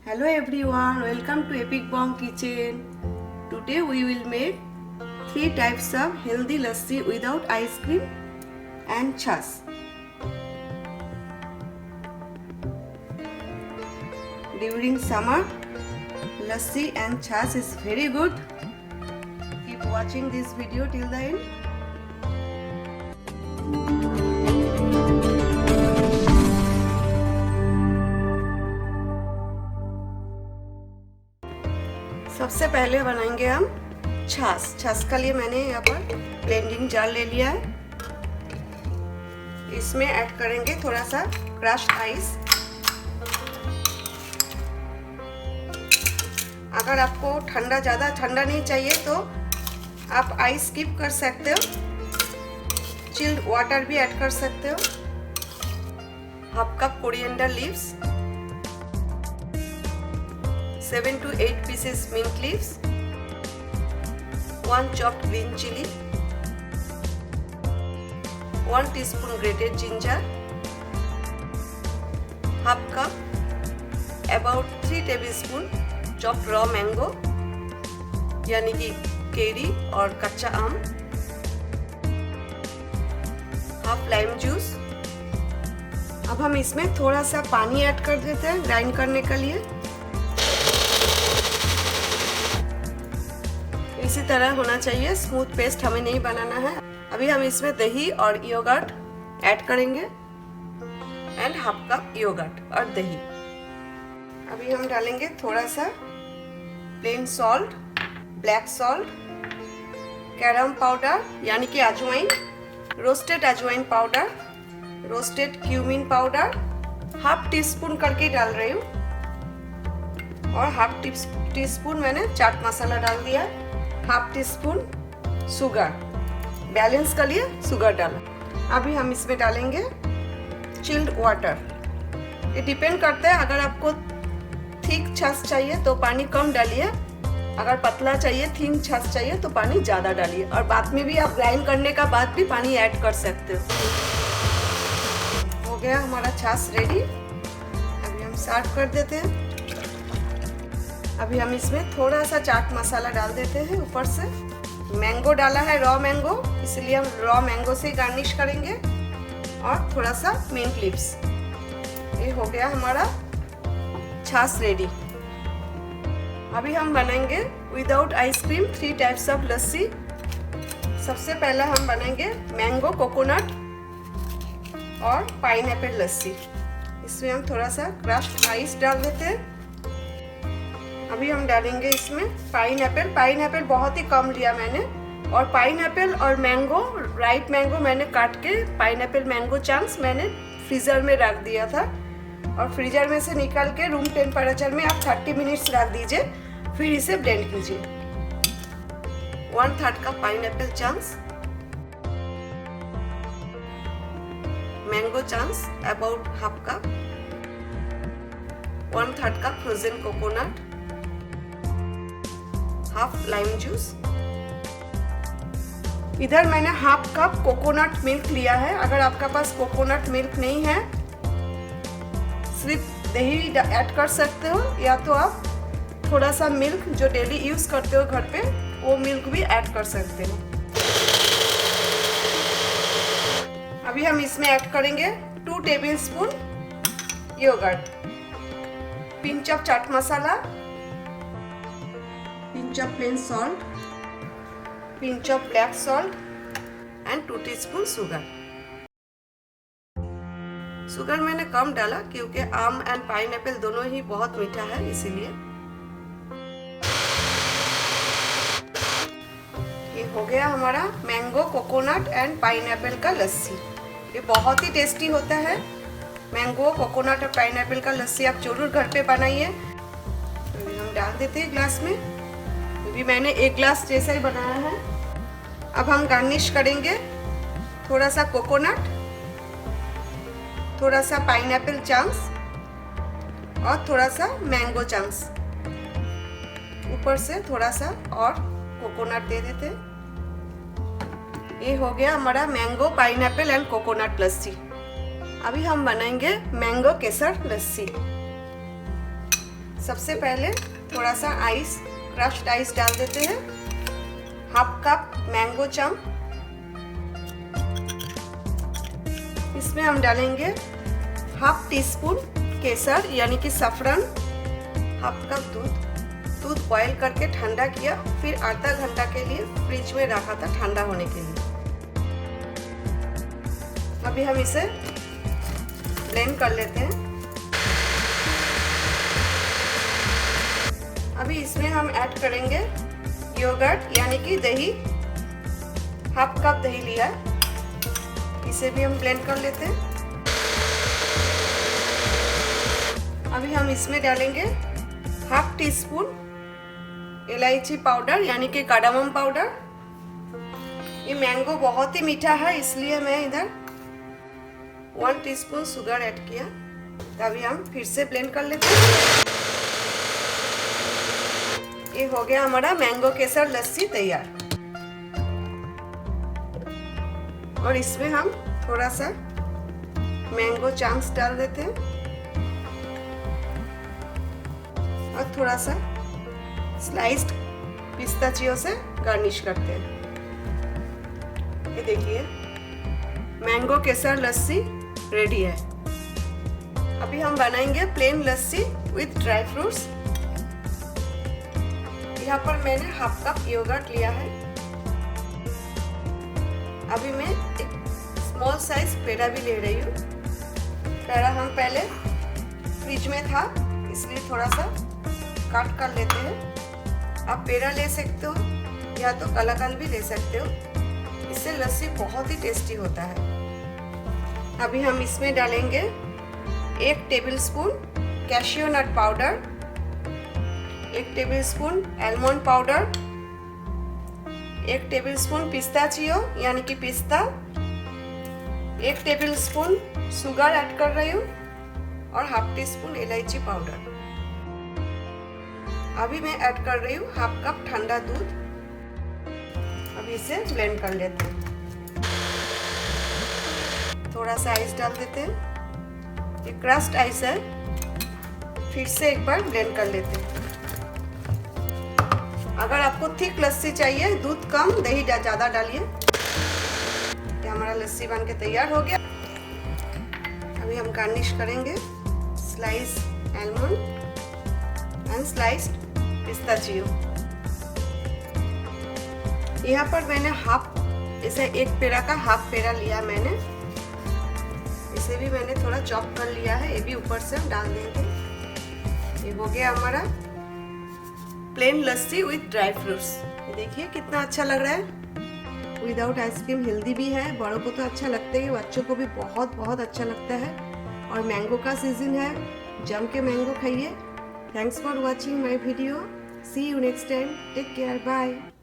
Hello everyone, welcome to Epic Bomb Kitchen. Today we will make 3 types of healthy lassi without ice cream and chas. During summer, lassi and chas is very good. Keep watching this video till the end. सबसे पहले बनाएंगे हम छाछ के लिए मैंने यहाँ पर ब्लेंडिंग जार ले लिया है। इसमें ऐड करेंगे थोड़ा सा क्रश्ड आइस। अगर आपको ज़्यादा ठंडा नहीं चाहिए तो आप आइस स्किप कर सकते हो। चिल्ड वाटर भी ऐड कर सकते हो। Half cup coriander leaves, 7 to 8 pieces mint leaves, 1 chopped green chili, 1 teaspoon grated ginger, half cup, about 3 tablespoon chopped raw mango यानी कि केरी और कच्चा आम, हाफ लाइम जूस। अब हम इसमें थोड़ा सा पानी ऐड कर देते हैं ग्राइंड करने के लिए। इसी तरह होना चाहिए, स्मूथ पेस्ट हमें नहीं बनाना है। अभी हम इसमें दही और योगर्ट ऐड करेंगे एंड हाफ कप योगर्ट और दही। अभी हम डालेंगे थोड़ा सा plain salt, black salt, carom powder यानी कि अजवाइन, रोस्टेड अजवाइन powder, roasted cumin powder, half teaspoon करके डाल रही हूँ और हाफ टी स्पून मैंने चाट मसाला डाल दिया, half tea spoon sugar, balance के लिए शुगर डाला। अभी हम इसमें डालेंगे चिल्ड वाटर। ये डिपेंड करता है, अगर आपको थिक छाछ चाहिए तो पानी कम डालिए, अगर पतला चाहिए थिन छाछ चाहिए तो पानी ज़्यादा डालिए, और बाद में भी आप ग्राइंड करने का बाद भी पानी ऐड कर सकते हो। हो गया हमारा छाछ रेडी। अभी हम सर्व कर देते हैं। अभी हम इसमें थोड़ा सा चाट मसाला डाल देते हैं ऊपर से। मैंगो डाला है, रॉ मैंगो, इसलिए हम रॉ मैंगो से गार्निश करेंगे, और थोड़ा सा मिंट लीव्स। ये हो गया हमारा छाछ रेडी। अभी हम बनाएंगे विदाउट आइसक्रीम 3 टाइप्स ऑफ लस्सी। सबसे पहला हम बनाएंगे मैंगो कोकोनट और पाइनएप्पल लस्सी। इसमें हम थोड़ा सा क्रश्ड आइस डाल देते हैं। अभी हम डालेंगे इसमें पाइनएप्पल बहुत ही कम लिया मैंने, और पाइनएप्पल और मैंगो, राइट मैंगो मैंने काट के पाइनएप्पल मैंगो चंक्स मैंने फ्रीजर में रख दिया था, और फ्रीजर में से निकाल के रूम टेम्परेचर में आप 30 मिनट्स रख दीजिए, फिर इसे ब्लेंड कीजिए। 1/3 cup pineapple chunks, mango chunks about half cup, 1/3 cup frozen coconut, half lime juice. इधर मैंने हाफ कप कोकोनट मिल्क लिया है। अगर आपका पास कोकोनट मिल्क नहीं है, सिर्फ दही ऐड कर सकते हो, या तो आप थोड़ा सा मिल्क जो डेली यूज करते हो घर पे, वो मिल्क भी ऐड कर सकते हो। अभी हम इसमें ऐड करेंगे 2 tablespoon yogurt, pinch of chaat masala, pinch of plain salt, pinch of black salt and 2 teaspoon sugar। Sugar मैंने कम डाला क्योंकि आम एंड पाइनएप्पल दोनों ही बहुत मीठा है, इसीलिए। ये हो गया हमारा मैंगो कोकोनट एंड पाइनएप्पल का लस्सी। ये बहुत ही टेस्टी होता है। मैंगो कोकोनट और पाइनएप्पल का लस्सी आप जरूर घर पे बनाइए। हम डाल देते हैं ग्लास में। भी मैंने 1 ग्लास जैसा ही बनाया है। अब हम गार्निश करेंगे थोड़ा सा कोकोनट, थोड़ा सा पाइनएप्पल चंक्स और थोड़ा सा मैंगो चंक्स। ऊपर से थोड़ा सा और कोकोनट दे देते। ये हो गया हमारा मैंगो पाइनएप्पल एंड कोकोनट लस्सी। अभी हम बनाएंगे मैंगो केसर लस्सी। सबसे पहले थोड़ा सा आइस, क्रश्ड आइस डाल देते हैं। हाफ कप मैंगो चंक, इसमें हम डालेंगे हाफ टी स्पून केसर यानी कि सफरन, हाफ कप दूध बॉईल करके ठंडा किया, फिर आधा घंटा के लिए फ्रिज में रखा था ठंडा होने के लिए। अभी हम इसे ब्लेंड कर लेते हैं। अभी इसमें हम ऐड करेंगे योगर्ट यानी कि दही, हाफ कप दही लिया, इसे भी हम ब्लेंड कर लेते हैं। अभी हम इसमें डालेंगे हाफ टी स्पून इलायची पाउडर यानी कि कार्डामम पाउडर। ये मैंगो बहुत ही मीठा है, इसलिए मैं इधर 1 टीस्पून शुगर ऐड किया। अभी हम फिर से ब्लेंड कर लेते हैं। ये हो गया हमारा मैंगो केसर लस्सी तैयार। और इसमें हम थोड़ा सा मैंगो चंक्स डाल देते हैं और थोड़ा सा स्लाइस्ड पिस्ताचियो से गार्निश करते हैं। ये देखिए मैंगो केसर लस्सी रेडी है। अभी हम बनाएंगे plain lassi with dry fruits. यहाँ पर मैंने हाफ कप योगर्ट लिया है। अभी मैं एक स्मॉल साइज पेड़ा भी ले रही हूँ। पेड़ा हम पहले फ्रिज में था, इसलिए थोड़ा सा काट कर लेते हैं। आप पेड़ा ले सकते हो या तो कलाकंद भी ले सकते हो, इससे लस्सी बहुत ही टेस्टी होता है। अभी हम इसमें डालेंगे 1 tablespoon cashew nut powder, 1 tablespoon almond powder, 1 tablespoon pistachio यानी कि पिस्ता, 1 टेबलस्पून शुगर ऐड कर रही हूँ और हाफ टी स्पून इलायची पाउडर। अभी मैं ऐड कर रही हूँ हाफ कप ठंडा दूध। अभी इसे ब्लेंड कर लेते हैं। थोड़ा सा आइस डाल देते हैं, ये क्रश्ड आइस है। फिर से एक बार ब्लेंड कर लेते हैं। अगर आपको थिक लस्सी चाहिए, दूध कम दही ज़्यादा डालिए। ये हमारा लस्सी बन के तैयार हो गया। अभी हम गार्निश करेंगे slice almond and sliced pistachio. यहाँ पर मैंने इसे एक पेड़ा का हाफ पेड़ा लिया मैंने, इसे भी मैंने थोड़ा चॉप कर लिया है। ये भी ऊपर से हम डाल देंगे। ये हो गया हमारा plain lassi with dry fruits. देखिए कितना अच्छा लग रहा है। विदाउट आइसक्रीम हेल्दी भी है, बड़ों को तो अच्छा लगता है, बच्चों को भी बहुत बहुत अच्छा लगता है। और मैंगो का सीजन है, जम के मैंगो खाइए। Thanks for watching my video. See you next time. Take care. Bye.